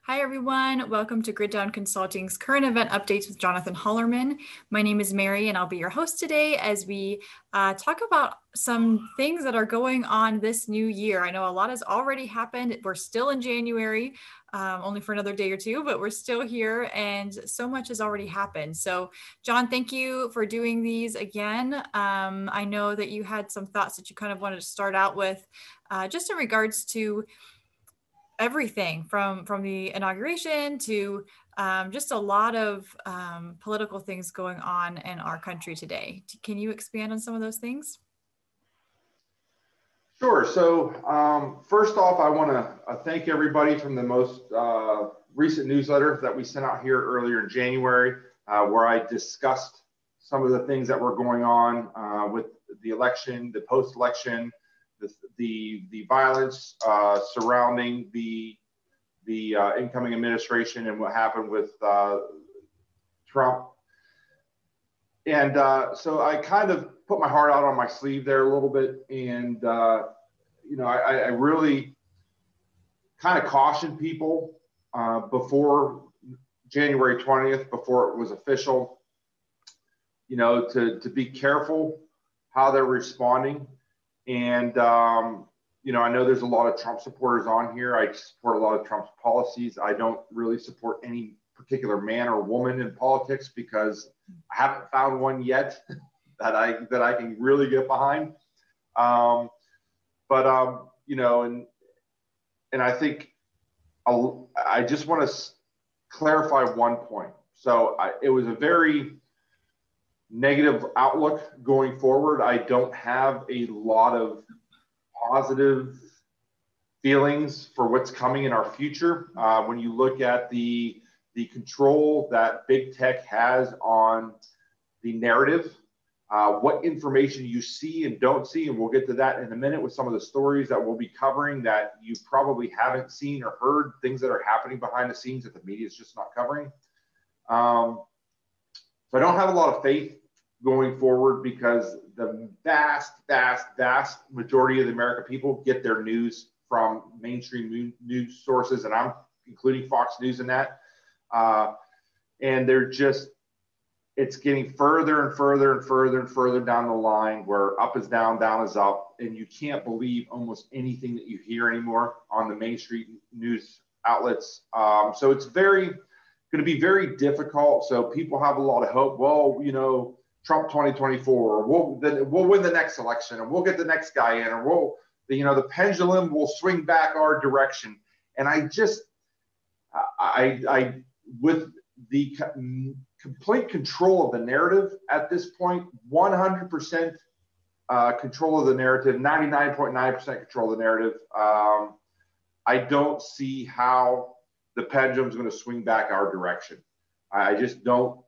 Hi, everyone. Welcome to Grid Down Consulting's current event updates with Jonathan Hollerman. My name is Mary, and I'll be your host today as we talk about some things that are going on this new year. I know a lot has already happened. We're still in January, only for another day or two, but we're still here, and so much has already happened. So, John, thank you for doing these again. I know that you had some thoughts that you kind of wanted to start out with, just in regards to everything from the inauguration to just a lot of political things going on in our country today. Can you expand on some of those things? Sure. So first off, I want to thank everybody from the most recent newsletter that we sent out here earlier in January, where I discussed some of the things that were going on with the election, the post-election, the violence surrounding the incoming administration and what happened with Trump. And so I kind of put my heart out on my sleeve there a little bit. And, I really kind of cautioned people before January 20th, before it was official, to be careful how they're responding. And, I know there's a lot of Trump supporters on here. I support a lot of Trump's policies. I don't really support any particular man or woman in politics because I haven't found one yet that I can really get behind. And I think I just want to clarify one point. So it was a very negative outlook going forward. I don't have a lot of positive feelings for what's coming in our future. When you look at the control that big tech has on the narrative, what information you see and don't see, and we'll get to that in a minute with some of the stories that we'll be covering that you probably haven't seen or heard, things that are happening behind the scenes that the media is just not covering. So I don't have a lot of faith going forward because the vast majority of the American people get their news from mainstream news sources, and I'm including Fox News in that. And it's getting further and further down the line where up is down, down is up, and you can't believe almost anything that you hear anymore on the mainstream news outlets. So it's going to be very difficult. So people have a lot of hope. Well, Trump 2024, we'll win the next election, and we'll get the next guy in, or the pendulum will swing back our direction. And I with the complete control of the narrative at this point, 100% control of the narrative, 99.9% control of the narrative. I don't see how the pendulum is going to swing back our direction. I just don't.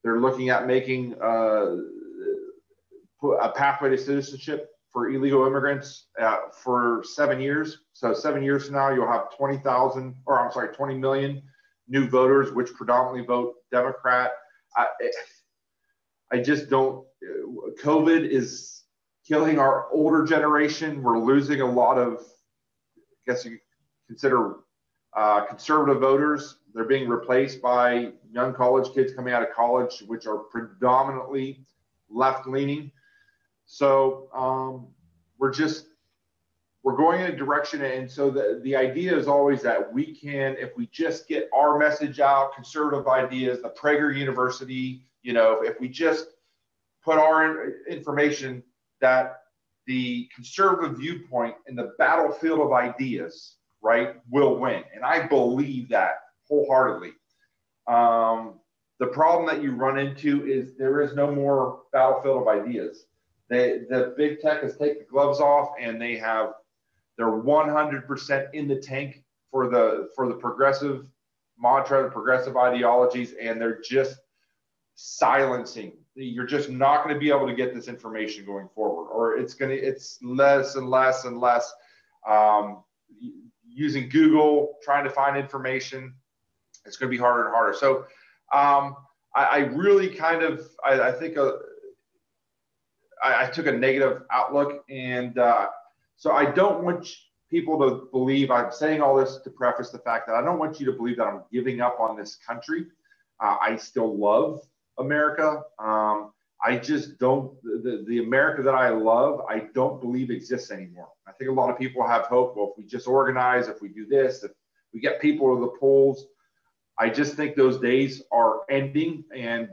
They're looking at making a pathway to citizenship for illegal immigrants for 7 years. So 7 years from now, you'll have 20 million new voters, which predominantly vote Democrat. I just don't. COVID is killing our older generation. We're losing a lot of, I guess you consider conservative voters. They're being replaced by young college kids coming out of college, which are predominantly left-leaning. So we're going in a direction. And so the idea is always that we can, if we just get our message out, conservative ideas, the Prager University, if we just put our information, that the conservative viewpoint in the battlefield of ideas, right, will win. And I believe that wholeheartedly. The problem that you run into is there is no more battlefield of ideas. The big tech has taken the gloves off, and they're 100% in the tank for the progressive mantra, the progressive ideologies, and they're just silencing. You're just not going to be able to get this information going forward, or it's less and less and less. Using Google, trying to find information, it's going to be harder and harder. So I really I think I took a negative outlook, and so I don't want people to believe, I'm saying all this to preface the fact that I don't want you to believe that I'm giving up on this country. I still love America. I just don't, the America that I love, I don't believe exists anymore. I think a lot of people have hope. Well, if we just organize, if we do this, if we get people to the polls, I just think those days are ending, and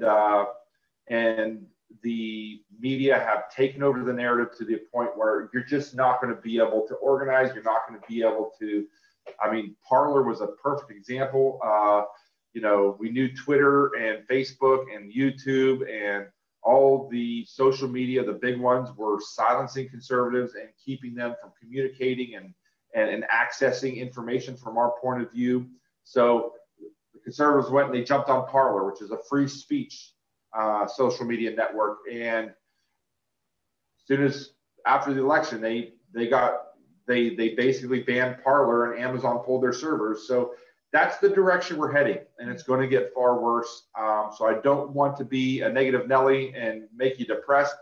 the media have taken over the narrative to the point where you're just not going to be able to organize. You're not going to be able to, I mean, Parler was a perfect example. You know, we knew Twitter and Facebook and YouTube and all the social media, the big ones, were silencing conservatives and keeping them from communicating and accessing information from our point of view. So the conservatives went and they jumped on Parler, which is a free speech social media network. And as soon as after the election, they basically banned Parler, and Amazon pulled their servers. So that's the direction we're heading, and it's going to get far worse. So I don't want to be a negative Nelly and make you depressed,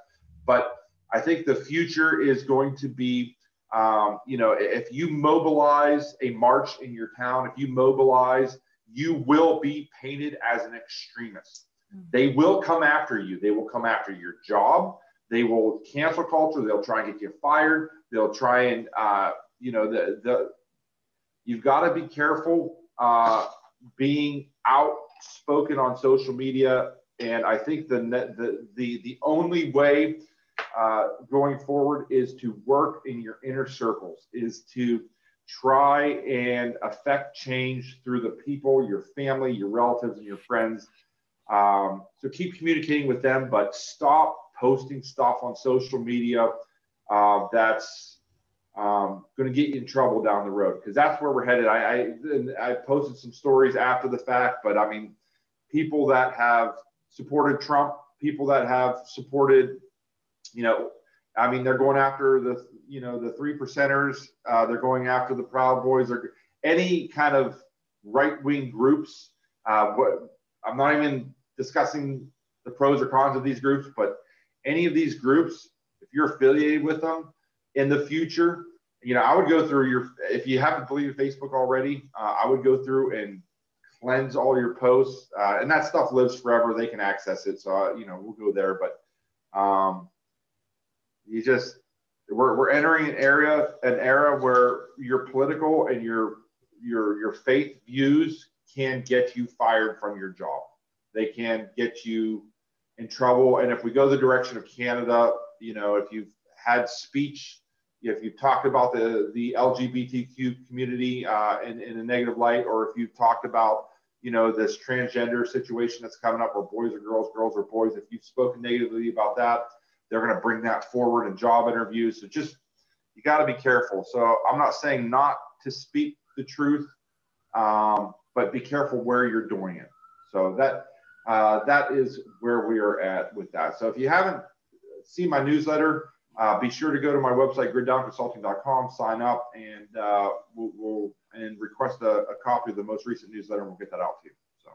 but I think the future is going to be, you know, if you mobilize a march in your town, if you mobilize, you will be painted as an extremist. They will come after you. They will come after your job. They will cancel culture. They'll try and get you fired. They'll try and, you know, you've got to be careful being outspoken on social media. And I think the only way going forward is to work in your inner circles, is to try and affect change through the people, your family, your relatives, and your friends. So keep communicating with them, but stop posting stuff on social media that's going to get you in trouble down the road, because that's where we're headed. I posted some stories after the fact, but I mean, people that have supported Trump, people that have supported, you know, I mean, they're going after the, you know, the 3%ers, they're going after the Proud Boys, or any kind of right-wing groups. I'm not even discussing the pros or cons of these groups, but any of these groups, if you're affiliated with them in the future, you know, I would go through if you haven't deleted Facebook already, I would go through and cleanse all your posts, and that stuff lives forever. They can access it. So, you know, we'll go there, but we're entering an era where your political and your faith views can get you fired from your job. They can get you in trouble. And if we go the direction of Canada, you know, if you've had speech, if you've talked about the LGBTQ community in a negative light, or if you've talked about, you know, this transgender situation that's coming up where boys are girls, girls are boys, if you've spoken negatively about that, they're going to bring that forward in job interviews. So just, you got to be careful. So I'm not saying not to speak the truth, but be careful where you're doing it. So that is where we are at with that. So if you haven't seen my newsletter, be sure to go to my website, griddownconsulting.com, sign up, and we'll request a copy of the most recent newsletter, and we'll get that out to you. So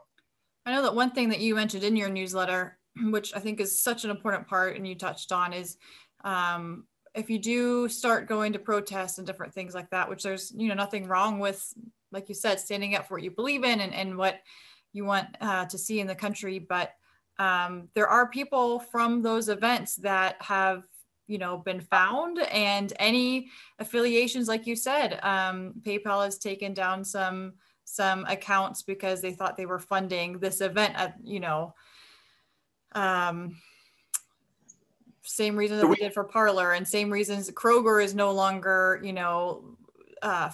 I know that one thing that you mentioned in your newsletter, which I think is such an important part, and you touched on, is if you do start going to protests and different things like that, which there's, you know, nothing wrong with, like you said, standing up for what you believe in and what you want to see in the country. But there are people from those events that have, you know, been found, and any affiliations, like you said, PayPal has taken down some accounts because they thought they were funding this event at, you know, same reason that they did for Parler, and same reasons Kroger is no longer, you know,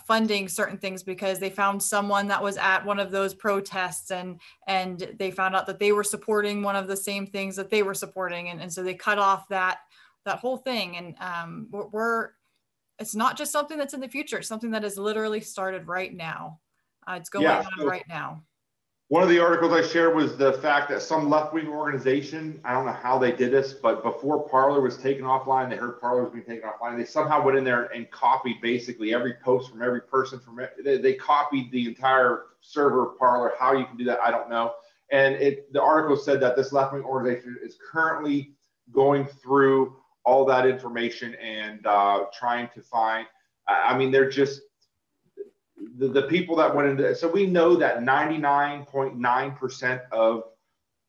funding certain things because they found someone that was at one of those protests, and they found out that they were supporting one of the same things that they were supporting, and so they cut off that whole thing. And it's not just something that's in the future, it's something that has literally started right now. It's going on right now. One of the articles I shared was the fact that some left-wing organization, I don't know how they did this, but before Parler was taken offline, they heard Parler was being taken offline. They somehow went in there and copied basically every post from every person. They copied the entire server of Parler. How you can do that, I don't know. And the article said that this left-wing organization is currently going through all that information and trying to find I mean, they're just the people that went into. So we know that 99.9% of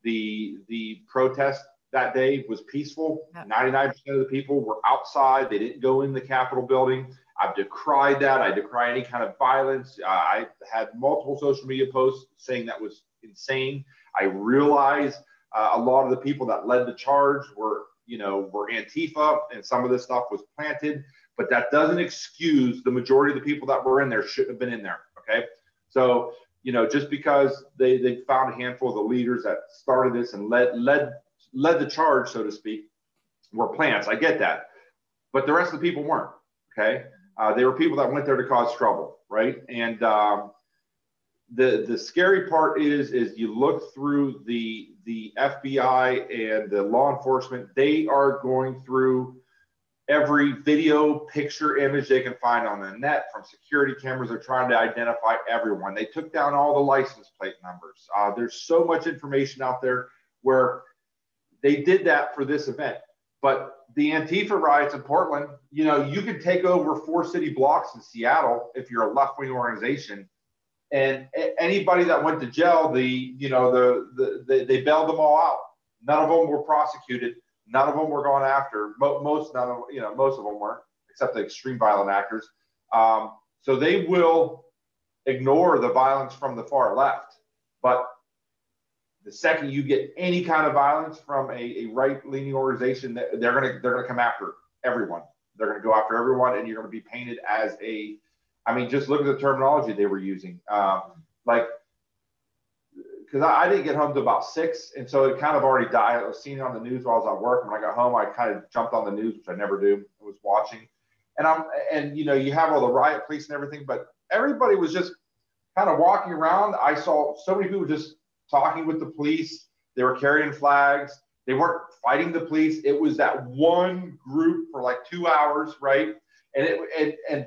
the protest that day was peaceful. 99% of the people were outside. They didn't go in the Capitol building. I've decried that. I decry any kind of violence. I had multiple social media posts saying that was insane. I realize a lot of the people that led the charge were Antifa, and some of this stuff was planted, but that doesn't excuse the majority of the people that were in there shouldn't have been in there. Okay. So, just because they found a handful of the leaders that started this and led the charge, so to speak, were plants. I get that. But the rest of the people weren't. Okay. They were people that went there to cause trouble. Right. And the scary part is you look through the FBI and the law enforcement, they are going through every video, picture, image they can find on the net from security cameras. They're trying to identify everyone. They took down all the license plate numbers. There's so much information out there where they did that for this event. But the Antifa riots in Portland, you could take over 4 city blocks in Seattle if you're a left-wing organization. And anybody that went to jail, they bailed them all out. None of them were prosecuted. None of them were gone after. Most of them weren't, except the extreme violent actors. So they will ignore the violence from the far left. But the second you get any kind of violence from a right-leaning organization, they're gonna come after everyone. They're gonna go after everyone, and you're gonna be painted as just look at the terminology they were using. Because I didn't get home till about 6, and so it kind of already died. I was seeing it on the news while I was at work. When I got home, I kind of jumped on the news, which I never do. I was watching, and you have all the riot police and everything, but everybody was just kind of walking around. I saw so many people just talking with the police. They were carrying flags. They weren't fighting the police. It was that one group for like 2 hours, right?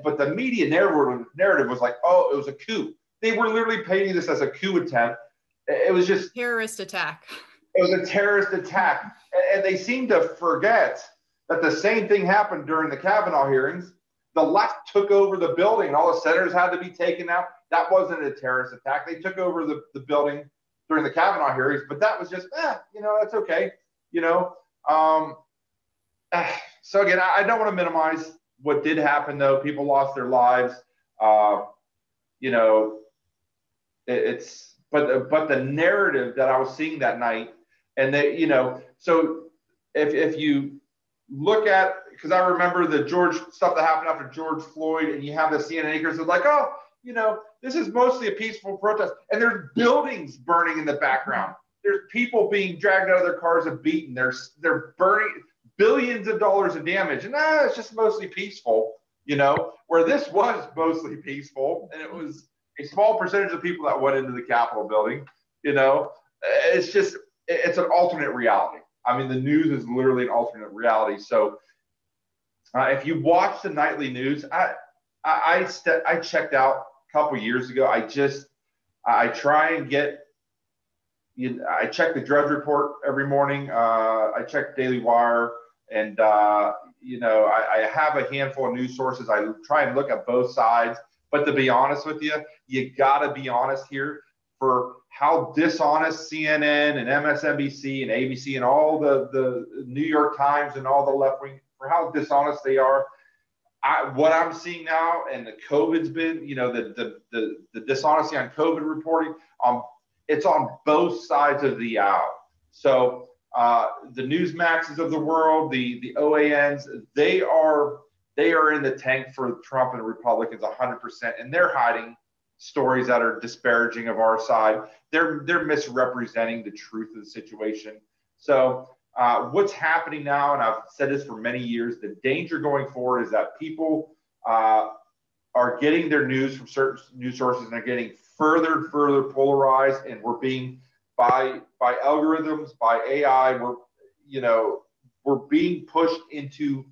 But the media narrative was like, oh, it was a coup. They were literally painting this as a coup attempt. It was just terrorist attack. It was a terrorist attack. And they seem to forget that the same thing happened during the Kavanaugh hearings. The left took over the building and all the senators had to be taken out. That wasn't a terrorist attack. They took over the building during the Kavanaugh hearings, but that was just, that's okay. So again, I don't want to minimize what did happen though. People lost their lives. But the narrative that I was seeing that night, and so if you look at, because I remember the George stuff that happened after George Floyd, and you have the CNN anchors that are like, oh, this is mostly a peaceful protest, and there's buildings burning in the background. There's people being dragged out of their cars and beaten. They're burning billions of dollars of damage, and it's just mostly peaceful. Where this was mostly peaceful, and it was a small percentage of people that went into the Capitol building. It's an alternate reality. I mean, the news is literally an alternate reality. So if you watch the nightly news, I checked out a couple years ago. I try and get, I check the Drudge Report every morning. I check Daily Wire, and I have a handful of news sources. I try and look at both sides. But to be honest with you, you got to be honest here for how dishonest CNN and MSNBC and ABC and all the New York Times and all the left wing, for how dishonest they are. What I'm seeing now, and the COVID's been, the dishonesty on COVID reporting, it's on both sides of the aisle. So the Newsmaxes of the world, the OANs, they are in the tank for Trump and the Republicans 100%, and they're hiding stories that are disparaging of our side. They're misrepresenting the truth of the situation. So what's happening now, and I've said this for many years, the danger going forward is that people are getting their news from certain news sources, and they're getting further and further polarized, and we're being by algorithms, by AI, we're being pushed into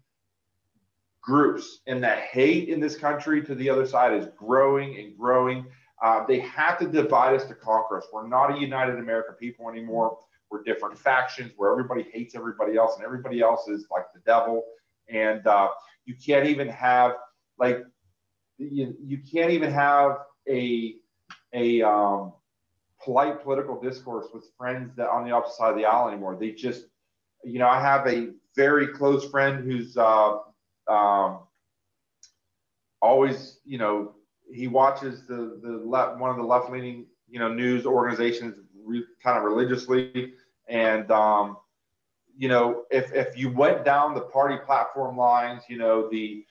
groups, and that hate in this country to the other side is growing and growing. They have to divide us to conquer us. We're not a united American people anymore. We're different factions where everybody hates everybody else, and everybody else is like the devil. And you can't even have, like, you can't even have a polite political discourse with friends that on the opposite side of the aisle anymore. They just, I have a very close friend who's always, he watches the left, one of the left leaning, news organizations kind of religiously. And, if you went down the party platform lines, the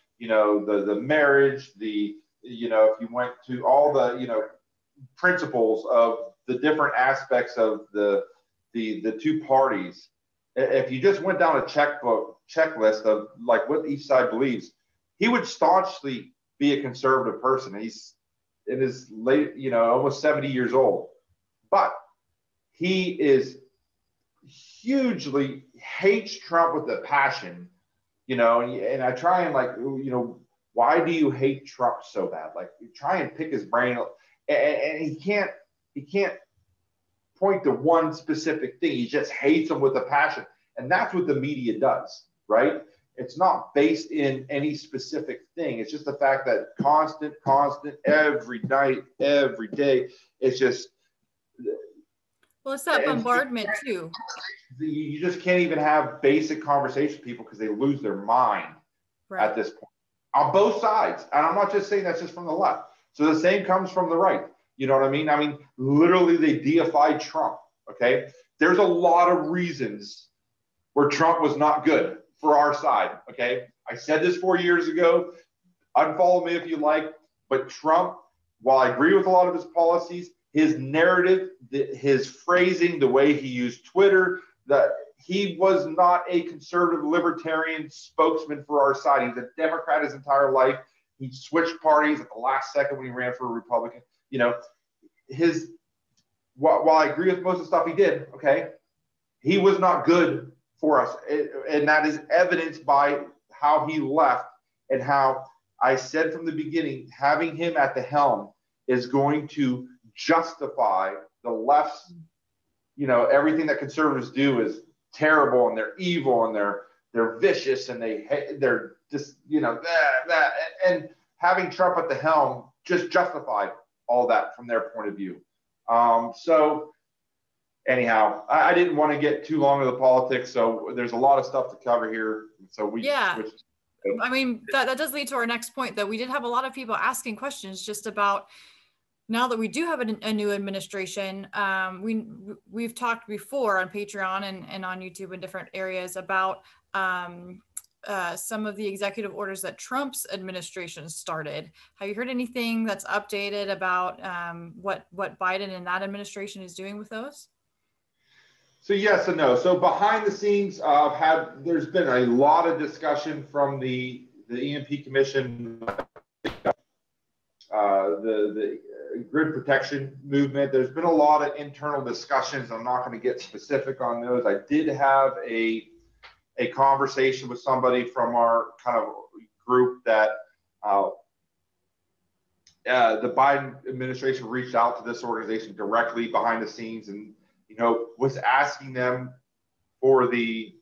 marriage, if you went to all the, principles of the different aspects of the two parties, if you just went down a checklist of like what each side believes, he would staunchly be a conservative person. He's in his late, almost 70 years old, but he is hugely hates Trump with a passion, and I try and why do you hate Trump so bad? Like, you try and pick his brain, and he can't point to one specific thing. He just hates him with a passion. And that's what the media does, right? It's not based in any specific thing. It's just the fact that constant, every night, every day, it's just. Well, it's that bombardment too. You just can't even have basic conversation with people because they lose their mind at this point on both sides. And I'm not just saying that's just from the left. So the same comes from the right. You know what I mean? I mean, literally, they deified Trump. Okay. There's a lot of reasons where Trump was not good for our side. Okay. I said this 4 years ago. Unfollow me if you like. But Trump, while I agree with a lot of his policies, his narrative, his phrasing, the way he used Twitter, that he was not a conservative libertarian spokesman for our side. He was a Democrat his entire life. He switched parties at the last second when he ran for a Republican. While I agree with most of the stuff he did, okay, he was not good for us. And that is evidenced by how he left and how I said from the beginning, having him at the helm is going to justify the left's, everything that conservatives do is terrible and they're evil and they're vicious and they're just, that. And having Trump at the helm just justified all that from their point of view. So anyhow, I didn't want to get too long into the politics. So there's a lot of stuff to cover here. So I mean, that does lead to our next point, that we did have a lot of people asking questions just about, now that we do have a new administration. We've talked before on Patreon and on YouTube in different areas about some of the executive orders that Trump's administration started. Have you heard anything that's updated about what Biden and that administration is doing with those? So yes and no. So behind the scenes, there's been a lot of discussion from the EMP Commission, the grid protection movement. There's been a lot of internal discussions. I'm not going to get specific on those. I did have a conversation with somebody from our kind of group that the Biden administration reached out to this organization directly behind the scenes and, was asking them for the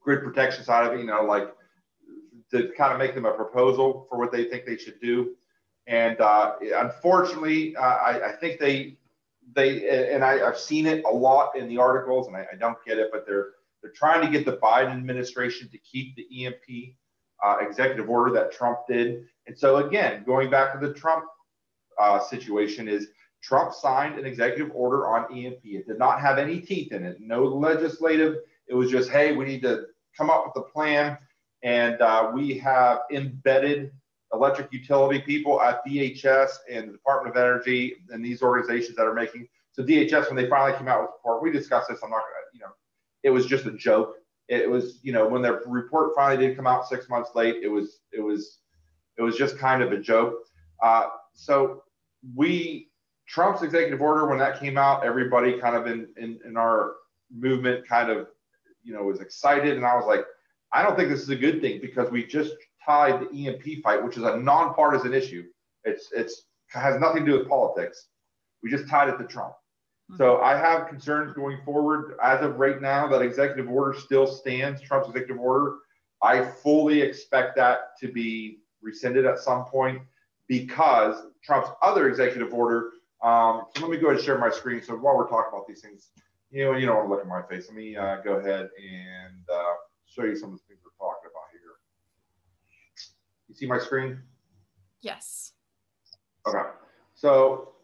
grid protection side of it, to kind of make them a proposal for what they think they should do. And unfortunately, I think I've seen it a lot in the articles, and I don't get it, but they're trying to get the Biden administration to keep the EMP executive order that Trump did. And so again, going back to the Trump situation, is Trump signed an executive order on EMP. It did not have any teeth in it, no legislative. It was just, hey, we need to come up with a plan. And we have embedded electric utility people at DHS and the Department of Energy and these organizations that are making. So DHS, when they finally came out with the report, we discussed this. I'm not going to, it was just a joke. It was, when their report finally did come out 6 months late, it was just kind of a joke. So Trump's executive order, when that came out, everybody kind of in our movement kind of, was excited. And I was like, I don't think this is a good thing, because we just tied the EMP fight, which is a nonpartisan issue. It has nothing to do with politics. We just tied it to Trump. So I have concerns going forward. As of right now, that executive order still stands, Trump's executive order. I fully expect that to be rescinded at some point. because Trump's other executive order. So let me go ahead and share my screen. So while we're talking about these things, you don't want to look at my face. Let me go ahead and show you some of the things we're talking about here. You see my screen? Yes. Okay. So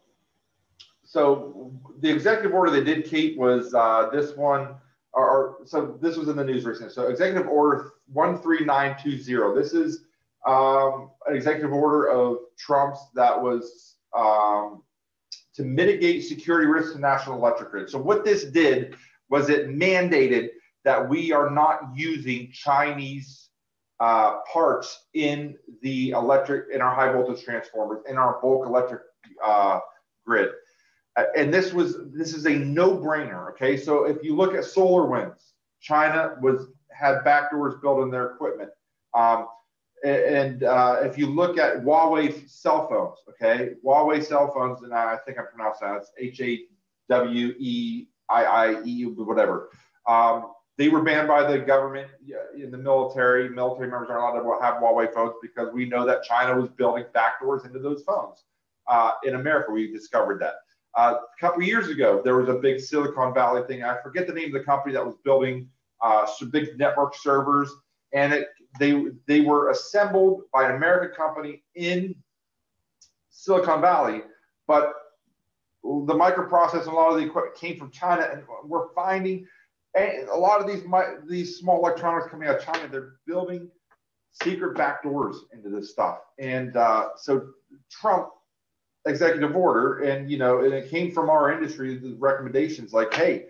the executive order they did keep was this one. So this was in the news recently. So Executive Order 13920. This is an executive order of Trump's that was to mitigate security risks to national electric grid. So what this did was it mandated that we are not using Chinese parts in the electric, in our high voltage transformers, in our bulk electric grid. And this is a no-brainer. Okay, so if you look at solar winds, China had backdoors built in their equipment. If you look at Huawei cell phones, okay, Huawei cell phones, and I think I'm pronouncing that, it's Haweii, whatever. They were banned by the government in the military. Military members aren't allowed to have Huawei phones because we know that China was building backdoors into those phones. In America, we discovered that. A couple of years ago, there was a big Silicon Valley thing. I forget the name of the company that was building some big network servers, and they were assembled by an American company in Silicon Valley, but the microprocessor and a lot of the equipment came from China, and we're finding a lot of these small electronics coming out of China. They're building secret backdoors into this stuff, and so Trump executive order, and it came from our industry, the recommendations like, hey,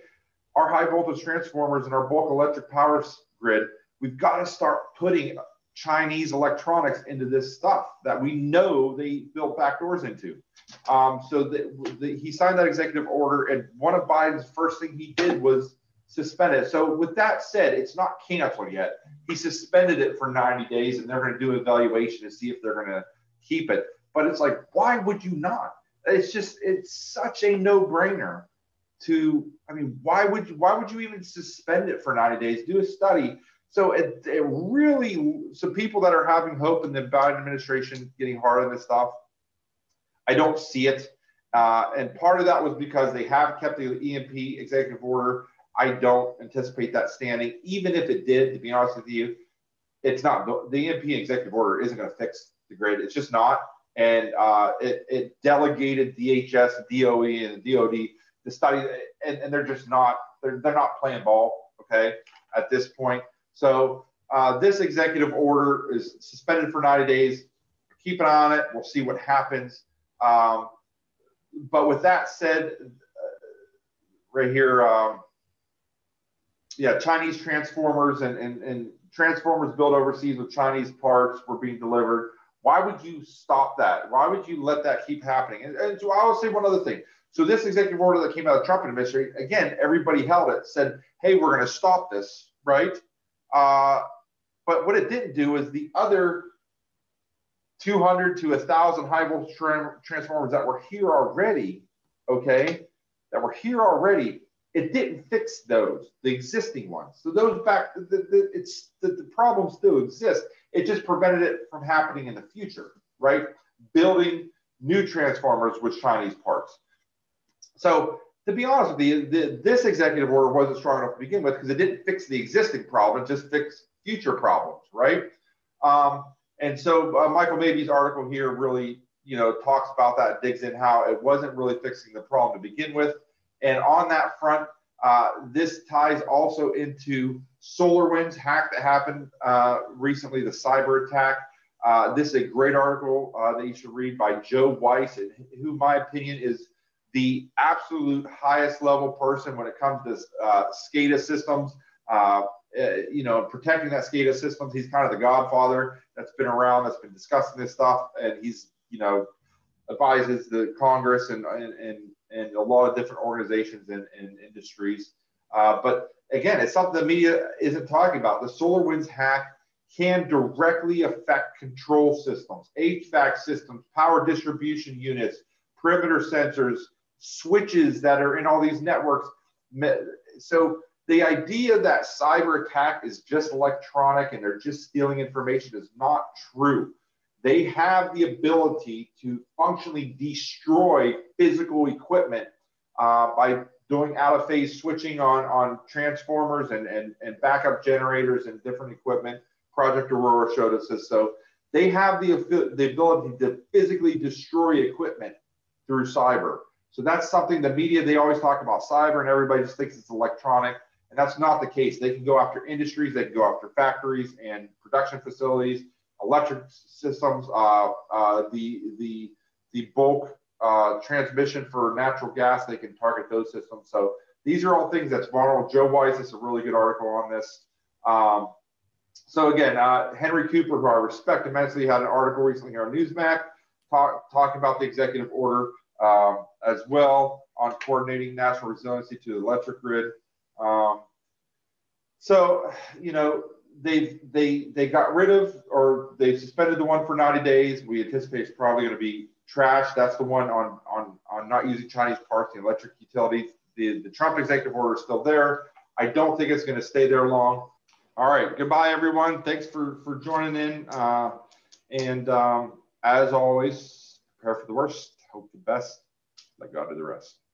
our high voltage transformers and our bulk electric power grid, we've got to start putting Chinese electronics into this stuff that we know they built backdoors into. He signed that executive order, and one of Biden's first thing he did was suspend it. So with that said, it's not canceled yet. He suspended it for 90 days, and they're going to do an evaluation to see if they're going to keep it. But it's like, why would you not? It's such a no-brainer why would you even suspend it for 90 days? Do a study. So so people that are having hope in the Biden administration getting hard on this stuff, I don't see it. And part of that was because they have kept the EMP executive order. I don't anticipate that standing. Even if it did, to be honest with you, it's not. The EMP executive order isn't going to fix the grid. It's just not. And it delegated DHS, DOE, and DOD to study, and they're just not. They're not playing ball, okay, at this point. So this executive order is suspended for 90 days. Keep an eye on it. We'll see what happens. But with that said, right here, Chinese transformers and transformers built overseas with Chinese parts were being delivered. Why would you stop that? Why would you let that keep happening? And so I will say one other thing. So this executive order that came out of the Trump administration, again, everybody held it, said, hey, we're going to stop this, right? But what it didn't do is the other 200 to 1,000 high voltage transformers that were here already, okay, it didn't fix those, the existing ones. So those the problem still exists. It just prevented it from happening in the future, right? Building new transformers with Chinese parts. So to be honest with you, this executive order wasn't strong enough to begin with because it didn't fix the existing problem, it just fixed future problems, right? And so Michael Mabey's article here really, talks about that, digs in how it wasn't really fixing the problem to begin with. And on that front, this ties also into SolarWinds hack that happened recently, the cyber attack. This is a great article that you should read by Joe Weiss, who, in my opinion, is the absolute highest level person when it comes to SCADA systems. Protecting that SCADA systems. He's kind of the godfather that's been around, that's been discussing this stuff, and he's, advises the Congress and a lot of different organizations and industries. But again, it's something the media isn't talking about. The SolarWinds hack can directly affect control systems, HVAC systems, power distribution units, perimeter sensors, switches that are in all these networks. So the idea that cyber attack is just electronic and they're just stealing information is not true. they have the ability to functionally destroy physical equipment by doing out-of-phase switching on transformers and backup generators and different equipment. Project Aurora showed us this. So they have the ability to physically destroy equipment through cyber. So that's something the media, they always talk about cyber and everybody just thinks it's electronic. And that's not the case. They can go after industries, they can go after factories and production facilities, electric systems, the bulk transmission for natural gas, they can target those systems. So these are all things that's vulnerable. Joe Weiss is a really good article on this. So again, Henry Cooper, who I respect immensely, had an article recently here on Newsmax talking about the executive order as well on coordinating national resiliency to the electric grid. So, you know, they got rid of, or they suspended the one for 90 days. We anticipate it's probably going to be trashed. That's the one on not using Chinese parts, the electric utilities. The Trump executive order is still there. I don't think it's going to stay there long. All right. Goodbye, everyone. Thanks for joining in. As always, prepare for the worst, hope the best, let God do the rest.